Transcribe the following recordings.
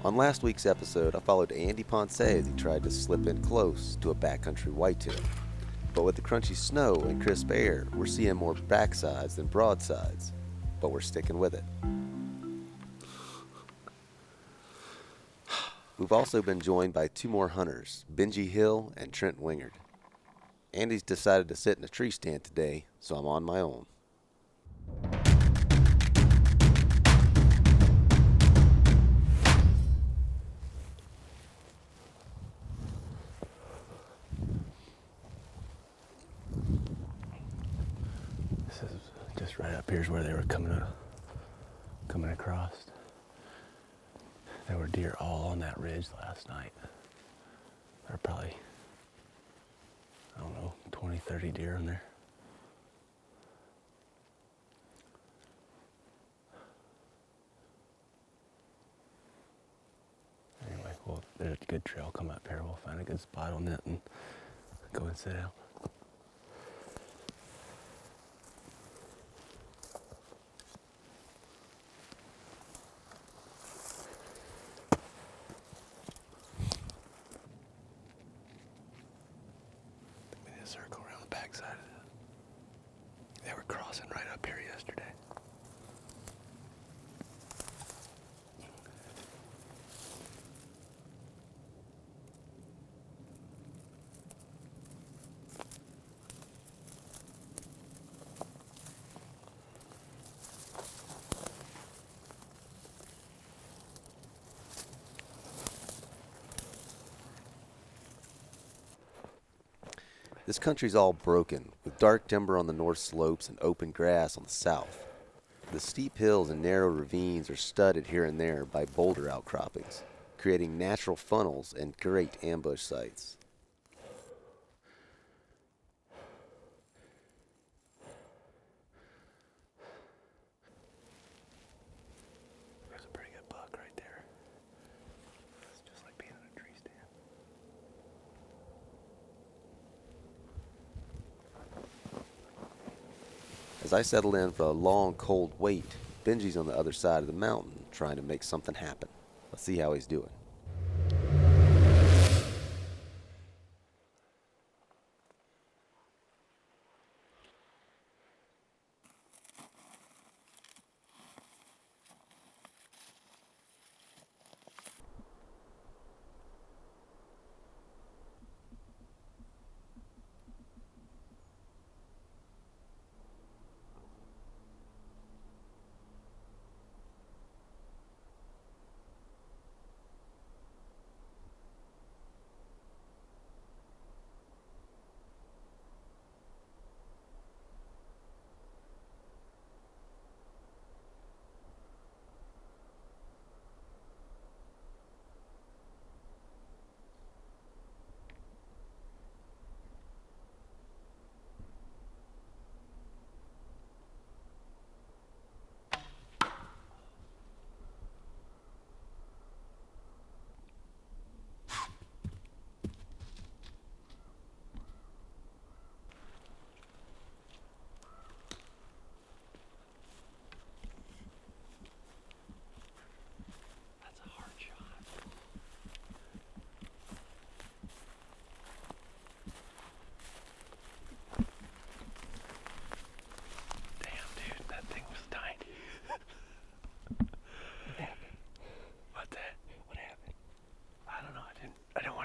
On last week's episode, I followed Andy Ponce as he tried to slip in close to a backcountry whitetail. But with the crunchy snow and crisp air, we're seeing more backsides than broadsides. But we're sticking with it. We've also been joined by two more hunters, Benji Hill and Trent Wengard. Andy's decided to sit in a tree stand today, so I'm on my own. This is just right up here's where they were coming across. There were deer all on that ridge last night. There were probably, 20, 30 deer in there. Anyway, well, there's a good trail come up here. We'll find a good spot on it and go and sit down. Circle around the backside of it. They were crossing right up here yesterday. This country's all broken, with dark timber on the north slopes and open grass on the south. The steep hills and narrow ravines are studded here and there by boulder outcroppings, creating natural funnels and great ambush sites. There's a pretty good buck right there. It's just like being in a tree stand. As I settle in for a long, cold wait, Benji's on the other side of the mountain trying to make something happen. Let's see how he's doing.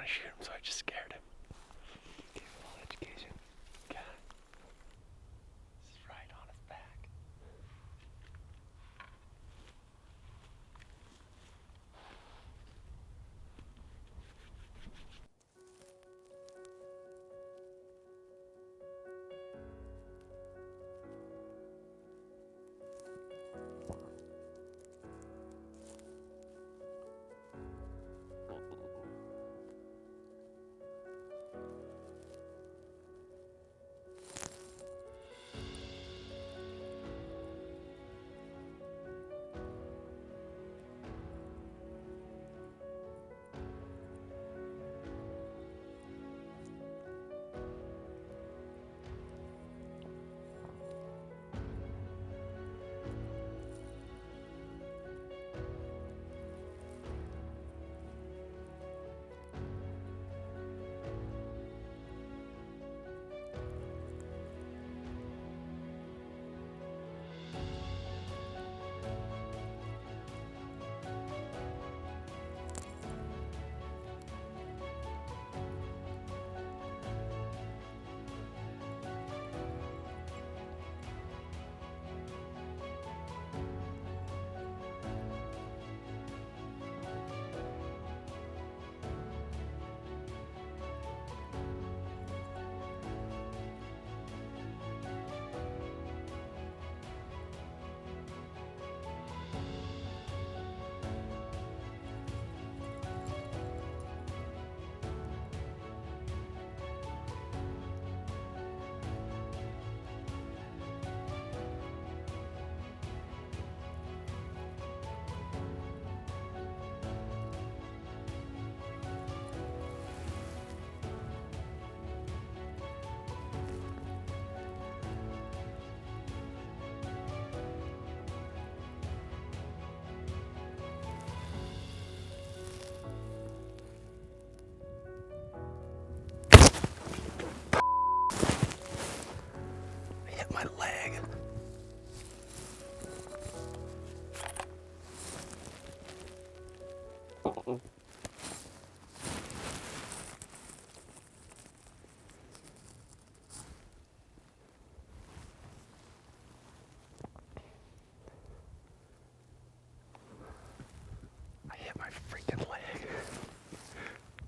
Shoot him, so I just scared him. Gave him all education. God. It's right on his back. I hit my freaking leg.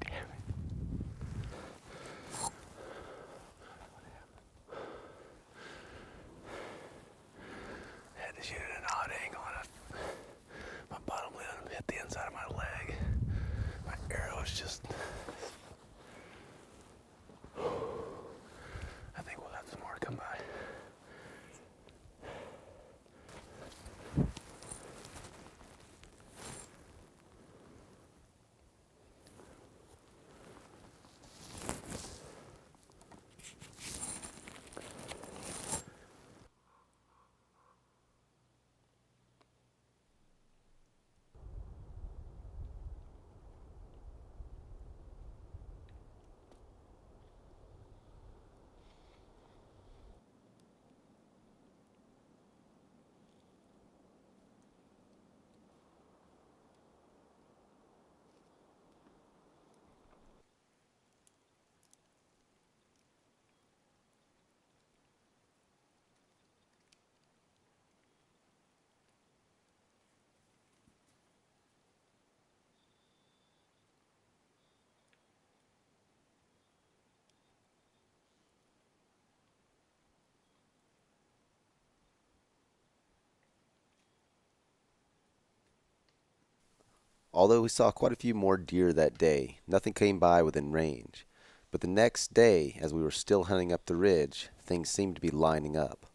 Damn it. I had to shoot at an odd angle and my bottom lip hit the inside of my leg. My arrow was just... I think we'll have some more come by. Although we saw quite a few more deer that day, nothing came by within range. But the next day, as we were still hunting up the ridge, things seemed to be lining up.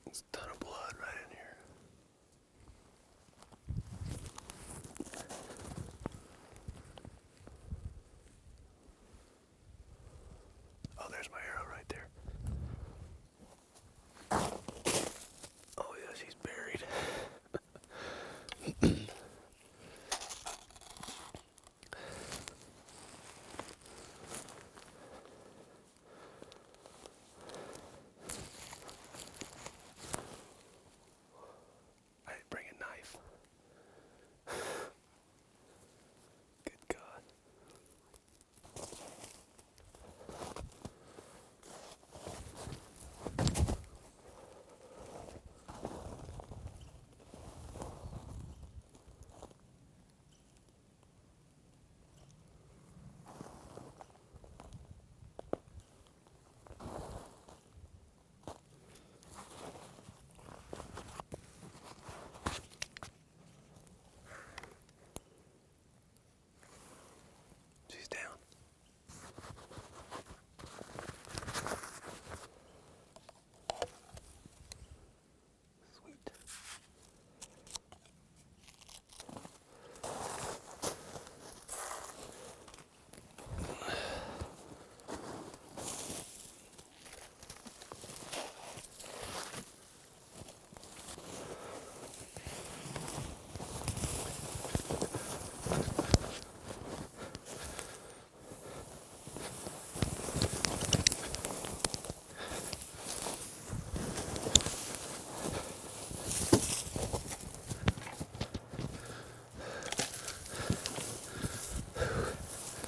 There's a ton of blood right in here. Oh, there's my arrow right there. Oh yeah, she's buried.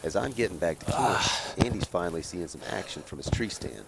As I'm getting back to camp, Andy's finally seeing some action from his tree stand.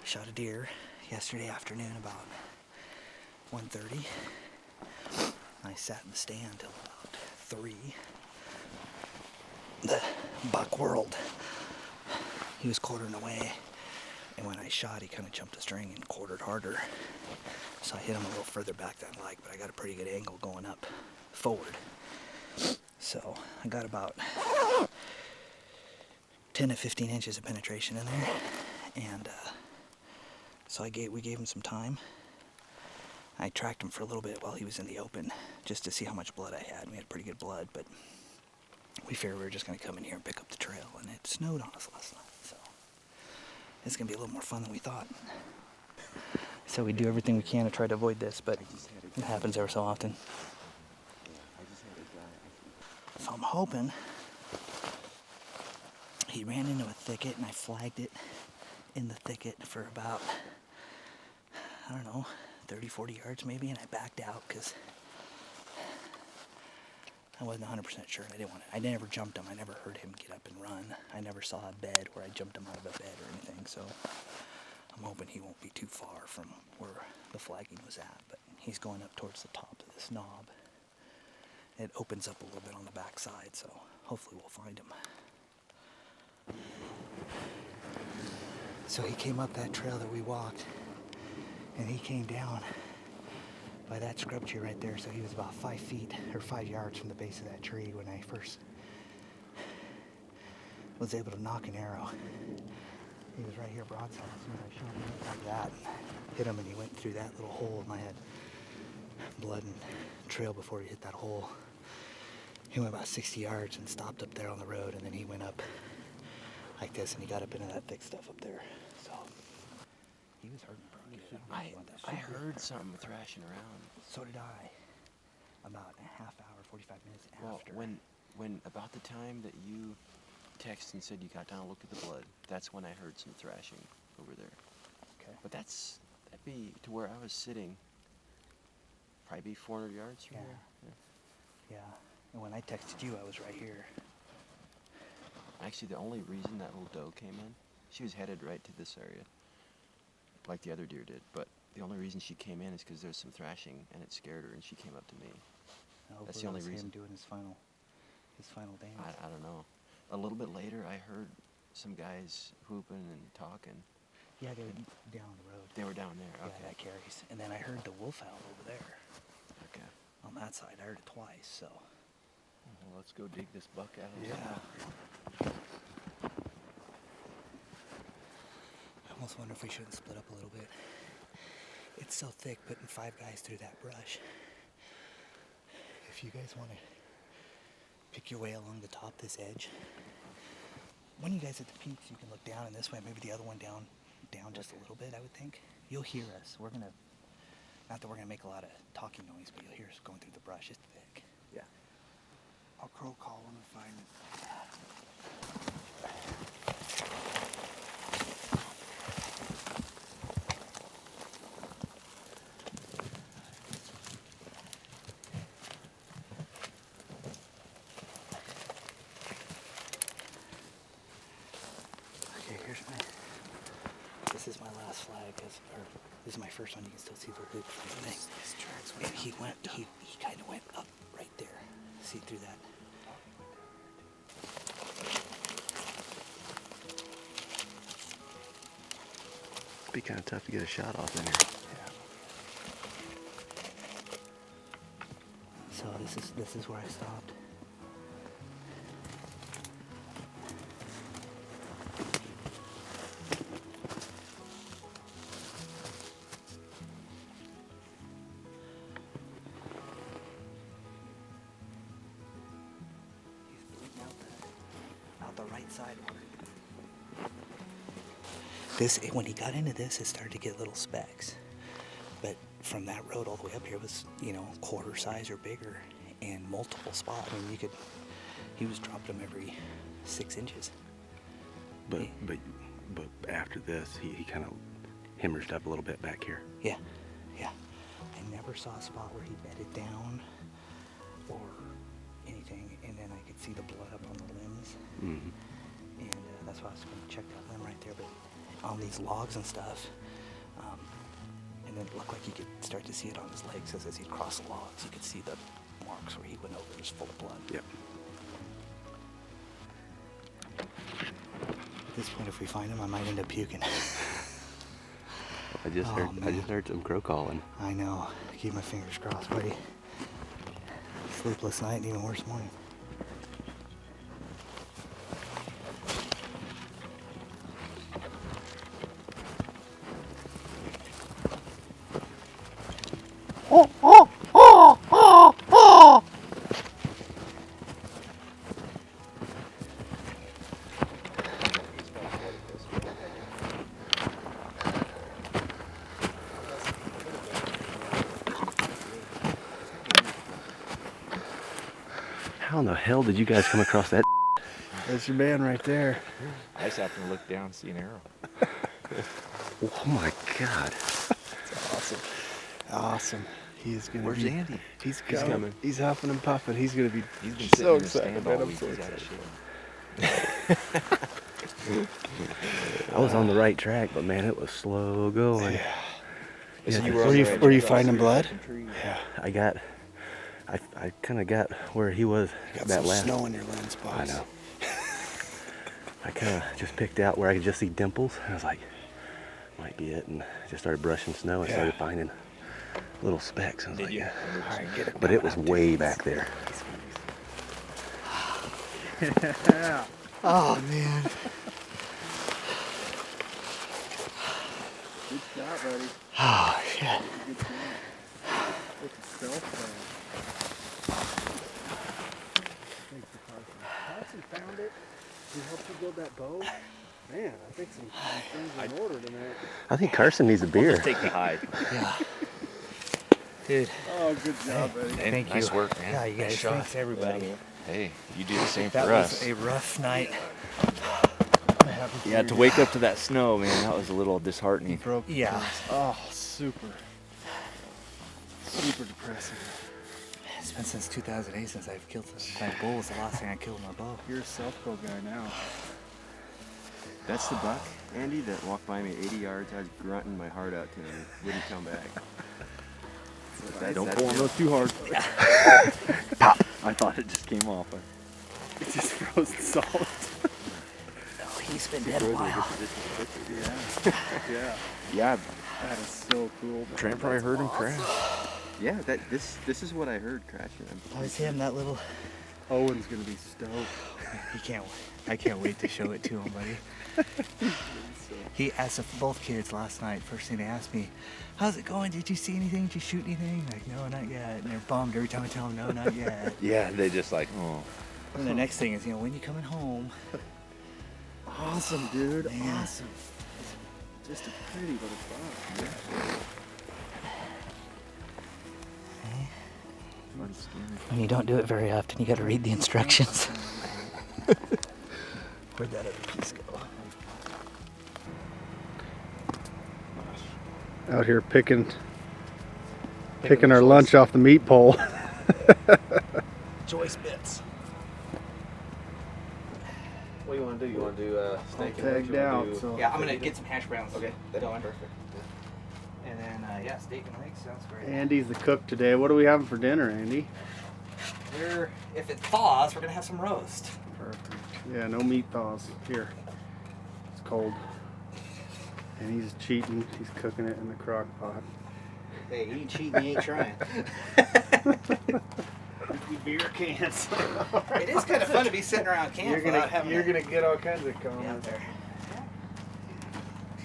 Shot a deer yesterday afternoon about 1:30. I sat in the stand till about 3. The buck whirled. He was quartering away, and when I shot, he kind of jumped the string and quartered harder. So I hit him a little further back than I like, but I got a pretty good angle going up forward. So I got about 10 to 15 inches of penetration in there, and so we gave him some time. I tracked him for a little bit while he was in the open, just to see how much blood I had. We had pretty good blood, but we figured we were just going to come in here and pick up the trail, and it snowed on us last night, so it's going to be a little more fun than we thought. So we do everything we can to try to avoid this, but it happens ever so often. So I'm hoping he ran into a thicket, and I flagged it in the thicket for about, I don't know, 30, 40 yards maybe, and I backed out because I wasn't 100% sure, and I didn't want to. I never jumped him. I never heard him get up and run. I never saw a bed where I jumped him out of a bed or anything, so I'm hoping he won't be too far from where the flagging was at, but he's going up towards the top of this knob. It opens up a little bit on the back side, so hopefully we'll find him. So he came up that trail that we walked, and he came down by that scrub tree right there, so he was about 5 feet or 5 yards from the base of that tree when I first was able to knock an arrow. He was right here broadside. As soon as I shot him like that, hit him, and he went through that little hole, and I had blood and trail before he hit that hole. He went about 60 yards and stopped up there on the road, and then he went up like this, and he got up into that thick stuff up there. So he was hurting pretty good. I heard something thrashing around. So did I. About a half hour, 45 minutes after. Well, when about the time that you texted and said you got down and looked at the blood, that's when I heard some thrashing over there. Okay. But that'd be to where I was sitting. Probably be 400 yards from Yeah. here. Yeah. And when I texted you, I was right here. Actually, the only reason that little doe came in, she was headed right to this area, like the other deer did. But the only reason she came in is because there's some thrashing, and it scared her, and she came up to me. That's the only reason. Him doing his final dance. I don't know. A little bit later, I heard some guys whooping and talking. Yeah, they were down the road. They were down there. Yeah, Okay. that carries. And then I heard the wolf owl over there. Okay. On that side, I heard it twice. So. Well, let's go dig this buck out. Yeah. I almost wonder if we shouldn't split up a little bit. It's so thick putting 5 guys through that brush. If you guys want to pick your way along the top this edge, one of you guys at the peaks, you can look down in this way, maybe the other one down just a little bit, I would think. You'll hear us. We're going to, not that we're going to make a lot of talking noise, but you'll hear us going through the brush. It's thick. Yeah. I'll crow call when I find it. This is my last flag, or this is my first one. You can still see the loop from the thing. And he kind of went up right there. See through that. It'd be kind of tough to get a shot off in here. Yeah. this is where I stopped. He's bleeding out the right side. When he got into this, it started to get little specks. But from that road all the way up here was, quarter size or bigger, and multiple spots. I mean, he was dropping them every 6 inches. But after this, he kind of hemorrhaged up a little bit back here. Yeah. I never saw a spot where he bedded down or anything, and then I could see the blood up on the limbs. Mm-hmm. And that's why I was going to check that limb right there. But on these logs and stuff, and then it looked like you could start to see it on his legs as he'd cross the logs. You could see the marks where he went over. It was full of blood. Yep. At this point, if we find him, I might end up puking. I just heard some crow calling. I know. Keep my fingers crossed, buddy. Sleepless night and even worse morning. How in the hell did you guys come across that? That's your man right there. I just happened to look down and see an arrow. Oh my God. That's awesome. Awesome. He's gonna Where's be. Andy? He's coming. coming. He's huffing and puffing. He's gonna be. He's been so sitting in excited, the stand man. all I'm week. so He's out excited. of shit. I was on the right track, but man, it was slow going. Yeah. So you Were you finding blood? Yeah. I kind of got where he was Got that some last. snow in your lens, boss. I know. I kind of just picked out where I could just see dimples. I was like, might be it, and just started brushing snow and Yeah. started finding little specks. I was Did like, you? yeah. All right, get it. But it was way back there. Yeah. Oh, man. Good shot, buddy. Oh, shit. Good shot. It's a stealth Thanks for Carson. Carson found it. He helped you build that bow. Man, I think some things are in order tonight. I think Carson needs a beer. Just take the hide. Yeah. Dude. Oh, good job, buddy. Hey, Thank nice you. work, man. Yeah, you guys. Nice shot. Thanks, everybody. Hey, you do the same That for was us. a rough night. Yeah, to wake up to that snow, man, that was a little disheartening. Broke. Yeah. Oh, super. Super depressing. It's been since 2008 since I've killed my bull. Was the last thing I killed with my bow. You're a self-bow guy now. That's the buck, Andy, that walked by me 80 yards. I was grunting my heart out to him. Wouldn't come back. Don't pull on those too hard. Pop! I thought it just came off. It's just frozen solid. Oh, he's been dead a while. Yeah. Yeah. Yeah, That is so cool. Man. Trent probably heard him crash. Yeah, this is what I heard crashing. That was him, that little... Owen's gonna be stoked. He can't wait. I can't wait to show it to him, buddy. He asked both kids last night. First thing they asked me, how's it going? Did you see anything? Did you shoot anything? Like, no, not yet. And they're bummed every time I tell them, no, not yet. Yeah, they just like, oh. And the next thing is, when you coming home? Awesome, dude. Man. Awesome. Just a pretty little buck. When you don't do it very often, you got to read the instructions. Where'd that other piece go? Out here picking our lunch off the meat pole. Choice bits. What do you want to do? You want to do steak and Tagged out. So Yeah, I'm gonna get some hash browns. Okay, that'd be going. perfect. And then, yeah, steak and legs sounds great. Andy's the cook today. What are we having for dinner, Andy? If it thaws, we're gonna have some roast. Perfect. Yeah, no meat thaws. Here. It's cold. And he's cheating. He's cooking it in the crock pot. Hey, you ain't cheating, you ain't trying. Empty beer cans. It is kind of fun to be sitting around camp without having You're to gonna get all kinds of be out comments. there.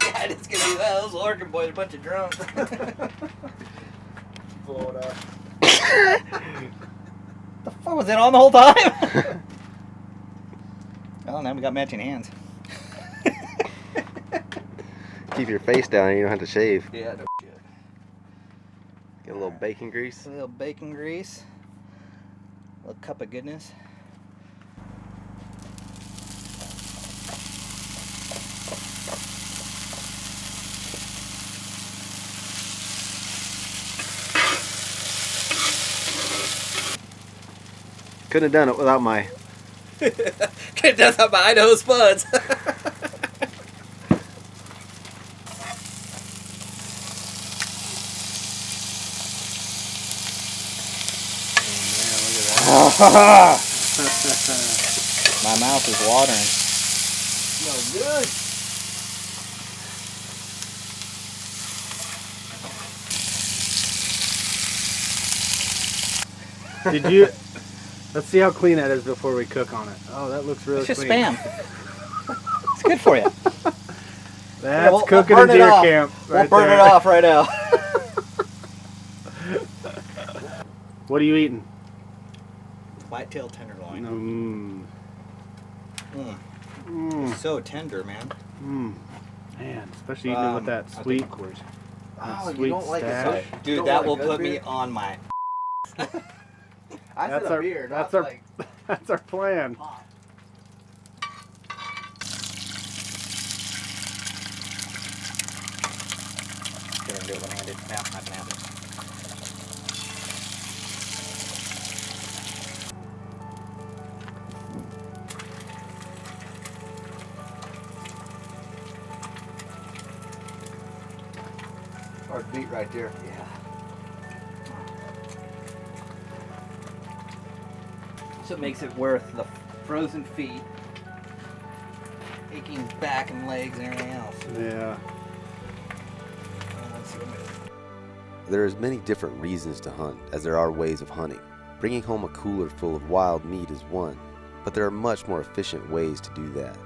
Yeah, it's gonna be well. Those Oregon boys are a bunch of drunks. Blow it up. The fuck was it on the whole time? Oh, now we got matching hands. Keep your face down and you don't have to shave. Yeah, no shit. Get a little bacon grease. A little bacon grease. A little cup of goodness. Couldn't have done it without my. Could've done that by Idaho spuds. My mouth is watering. Smells good. Did you? Let's see how clean that is before we cook on it. Oh, that looks really It's just clean. spam. It's good for you. That's We'll cooking burn in it deer off. camp. We'll Right burn there. it off right now. What are you eating? Whitetail tenderloin. It's so tender, man. Man, especially eating it with that I'll sweet, take my quarters. that sweet stash. Dude, Don't that want a will good put me beer? on my. I said a beer, not our, like that's our plan. Gonna do it one-handed. Yeah, I can have it. hard beat right there. Yeah. So it makes it worth the frozen feet, aching back and legs and everything else. Yeah. Let's see what it is. There are as many different reasons to hunt as there are ways of hunting. Bringing home a cooler full of wild meat is one, but there are much more efficient ways to do that.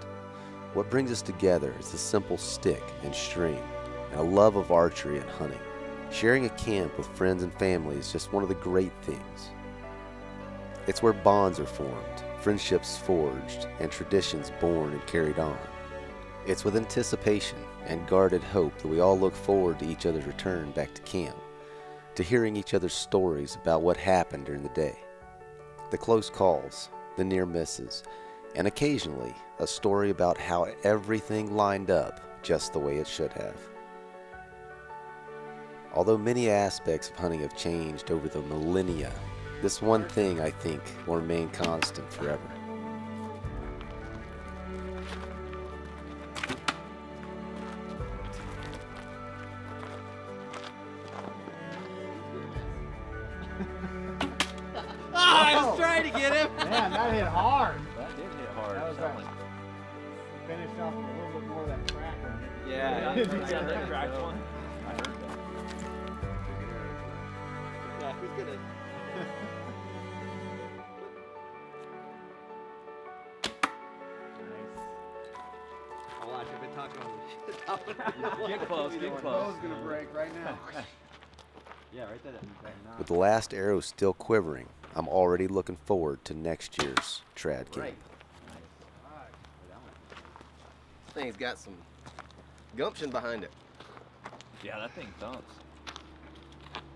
What brings us together is a simple stick and string, and a love of archery and hunting. Sharing a camp with friends and family is just one of the great things. It's where bonds are formed, friendships forged, and traditions born and carried on. It's with anticipation and guarded hope that we all look forward to each other's return back to camp, to hearing each other's stories about what happened during the day. The close calls, the near misses, and occasionally a story about how everything lined up just the way it should have. Although many aspects of hunting have changed over the millennia, this one thing, I think, will remain constant forever. I was trying to get him. Man, that hit hard. That did hit hard. That was right. Finish off with a little bit more of that crack one. Yeah, Yeah, that cracked one. I heard that. Yeah, who's gonna? I'll watch. I've been talking all this shit. Get close, get Bow's close. gonna break right now. Yeah, right there. With the last arrow still quivering, I'm already looking forward to next year's trad camp. This thing's got some gumption behind it. Yeah, that thing thumps.